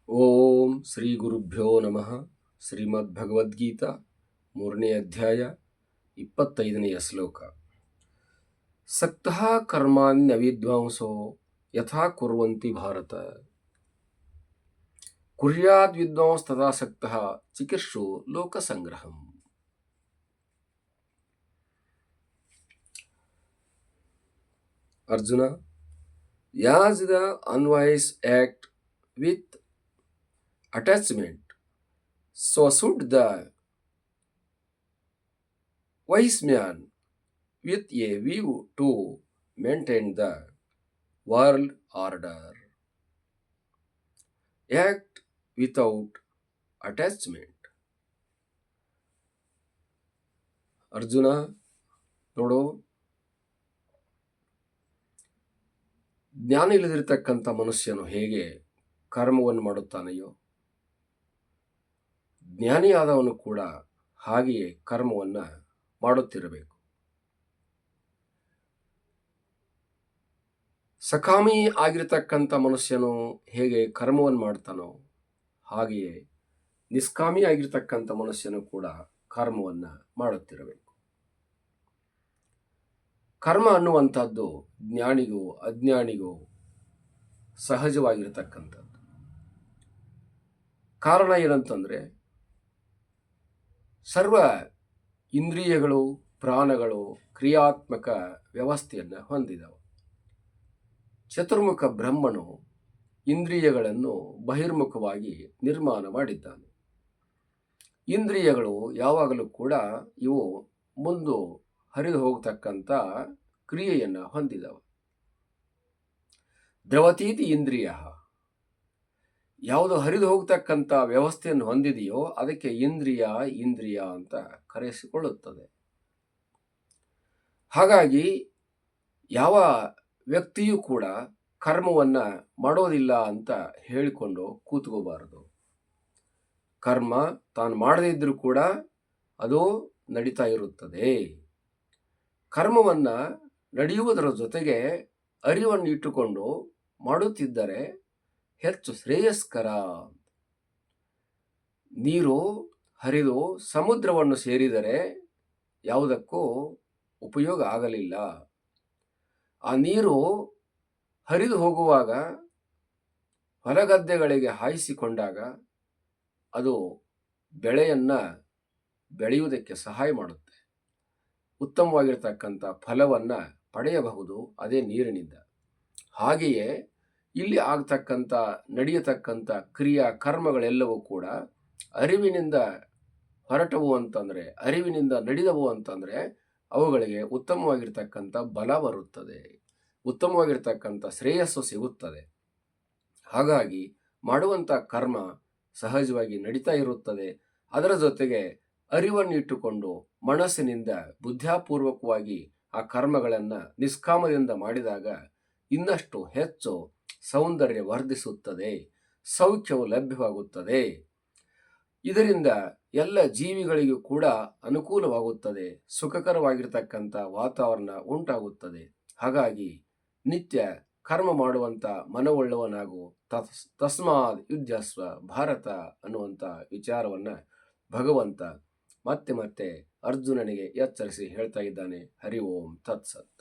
ಓಂ ಶ್ರೀ ಗುರುಭ್ಯೋ ನಮಃ. ಶ್ರೀಮದ್ಭಗವದ್ಗೀತಾ 3ನೇ ಅಧ್ಯಾಯ 25ನೆಯ ಶ್ಲೋಕ. ಸಕ್ತಃ ಕರ್ಮಾಣ್ಯವಿದ್ವಾಂಸೋ ಯಥಾ ಕುರ್ವಂತಿ ಭಾರತ, ಕುರ್ಯಾದ್ ವಿದ್ವಾಂಸ ತಥಾ ಸಕ್ತಃ ಚಿಕೀರ್ಷು ಲೋಕಸಂಗ್ರಹಂ. Arjuna, as the unwise act with attachment, so should the wise man with a view to maintain the world order act without attachment. Arjuna, ನೋಡು, ಜ್ಞಾನ ಇಲ್ಲದಿರತಕ್ಕಂಥ ಮನುಷ್ಯನು ಹೇಗೆ ಕರ್ಮವನ್ನು ಮಾಡುತ್ತಾನೆಯೋ, ಜ್ಞಾನಿಯಾದವನು ಕೂಡ ಹಾಗೆಯೇ ಕರ್ಮವನ್ನು ಮಾಡುತ್ತಿರಬೇಕು. ಸಕಾಮಿ ಆಗಿರತಕ್ಕಂಥ ಮನುಷ್ಯನು ಹೇಗೆ ಕರ್ಮವನ್ನು ಮಾಡ್ತಾನೋ, ಹಾಗೆಯೇ ನಿಷ್ಕಾಮಿ ಆಗಿರತಕ್ಕಂಥ ಮನುಷ್ಯನು ಕೂಡ ಕರ್ಮವನ್ನು ಮಾಡುತ್ತಿರಬೇಕು. ಕರ್ಮ ಅನ್ನುವಂಥದ್ದು ಜ್ಞಾನಿಗೂ ಅಜ್ಞಾನಿಗೂ ಸಹಜವಾಗಿರತಕ್ಕಂಥದ್ದು. ಕಾರಣ ಏನಂತಂದರೆ, ಸರ್ವ ಇಂದ್ರಿಯಗಳು ಪ್ರಾಣಗಳು ಕ್ರಿಯಾತ್ಮಕ ವ್ಯವಸ್ಥೆಯನ್ನು ಹೊಂದಿದವು. ಚತುರ್ಮುಖ ಬ್ರಹ್ಮನು ಇಂದ್ರಿಯಗಳನ್ನು ಬಹಿರ್ಮುಖವಾಗಿ ನಿರ್ಮಾಣ ಮಾಡಿದ್ದಾನೆ. ಇಂದ್ರಿಯಗಳು ಯಾವಾಗಲೂ ಕೂಡ ಇವು ಮುಂದೆ ಹರಿದು ಹೋಗತಕ್ಕಂಥ ಕ್ರಿಯೆಯನ್ನು ಹೊಂದಿದವು. ದ್ರವತೀತಿ ಇಂದ್ರಿಯ, ಯಾವುದು ಹರಿದು ಹೋಗತಕ್ಕಂಥ ವ್ಯವಸ್ಥೆಯನ್ನು ಹೊಂದಿದೆಯೋ ಅದಕ್ಕೆ ಇಂದ್ರಿಯ ಅಂತ ಕರೆಸಿಕೊಳ್ಳುತ್ತದೆ. ಹಾಗಾಗಿ ಯಾವ ವ್ಯಕ್ತಿಯೂ ಕೂಡ ಕರ್ಮವನ್ನು ಮಾಡೋದಿಲ್ಲ ಅಂತ ಹೇಳಿಕೊಂಡು ಕೂತ್ಕೋಬಾರದು. ಕರ್ಮ ತಾನು ಮಾಡದೇ ಇದ್ರೂ ಕೂಡ ಅದು ನಡೀತಾ ಇರುತ್ತದೆ. ಕರ್ಮವನ್ನು ನಡೆಯುವುದರ ಜೊತೆಗೆ ಅರಿವನ್ನು ಇಟ್ಟುಕೊಂಡು ಮಾಡುತ್ತಿದ್ದರೆ ಹೆಚ್ಚು ಶ್ರೇಯಸ್ಕರ. ನೀರು ಹರಿದು ಸಮುದ್ರವನ್ನು ಸೇರಿದರೆ ಯಾವುದಕ್ಕೂ ಉಪಯೋಗ ಆಗಲಿಲ್ಲ. ಆ ನೀರು ಹರಿದು ಹೋಗುವಾಗ ಹೊಲಗದ್ದೆಗಳಿಗೆ ಹಾಯಿಸಿಕೊಂಡಾಗ ಅದು ಬೆಳೆಯನ್ನು ಬೆಳೆಯುವುದಕ್ಕೆ ಸಹಾಯ ಮಾಡುತ್ತೆ. ಉತ್ತಮವಾಗಿರ್ತಕ್ಕಂಥ ಫಲವನ್ನು ಪಡೆಯಬಹುದು ಅದೇ ನೀರಿನಿಂದ. ಹಾಗೆಯೇ ಇಲ್ಲಿ ಆಗ್ತಕ್ಕಂಥ ನಡೆಯತಕ್ಕಂಥ ಕ್ರಿಯಾ ಕರ್ಮಗಳೆಲ್ಲವೂ ಕೂಡ ಅರಿವಿನಿಂದ ಹೊರಟವು ಅಂತಂದರೆ, ಅರಿವಿನಿಂದ ನಡೆದವು ಅಂತಂದರೆ ಅವುಗಳಿಗೆ ಉತ್ತಮವಾಗಿರ್ತಕ್ಕಂಥ ಬಲ ಬರುತ್ತದೆ, ಉತ್ತಮವಾಗಿರ್ತಕ್ಕಂಥ ಶ್ರೇಯಸ್ಸು ಸಿಗುತ್ತದೆ. ಹಾಗಾಗಿ ಮಾಡುವಂಥ ಕರ್ಮ ಸಹಜವಾಗಿ ನಡೀತಾ ಇರುತ್ತದೆ. ಅದರ ಜೊತೆಗೆ ಅರಿವನ್ನು ಇಟ್ಟುಕೊಂಡು ಮನಸ್ಸಿನಿಂದ ಬುದ್ಧಾಪೂರ್ವಕವಾಗಿ ಆ ಕರ್ಮಗಳನ್ನು ನಿಷ್ಕಾಮದಿಂದ ಮಾಡಿದಾಗ ಇನ್ನಷ್ಟು ಹೆಚ್ಚು ಸೌಂದರ್ಯ ವರ್ಧಿಸುತ್ತದೆ, ಸೌಖ್ಯವು ಲಭ್ಯವಾಗುತ್ತದೆ. ಇದರಿಂದ ಎಲ್ಲ ಜೀವಿಗಳಿಗೂ ಕೂಡ ಅನುಕೂಲವಾಗುತ್ತದೆ, ಸುಖಕರವಾಗಿರ್ತಕ್ಕಂಥ ವಾತಾವರಣ ಉಂಟಾಗುತ್ತದೆ. ಹಾಗಾಗಿ ನಿತ್ಯ ಕರ್ಮ ಮಾಡುವಂಥ ಮನವುಳ್ಳವನಾಗು, ತಸ್ಮಾದ್ ಯುಜ್ಯಸ್ವ ಭಾರತ ಅನ್ನುವಂಥ ವಿಚಾರವನ್ನು ಭಗವಂತ ಮತ್ತೆ ಮತ್ತೆ ಅರ್ಜುನನಿಗೆ ಎಚ್ಚರಿಸಿ ಹೇಳ್ತಾ ಇದ್ದಾನೆ. ಹರಿ ಓಂ ತತ್ಸತ್.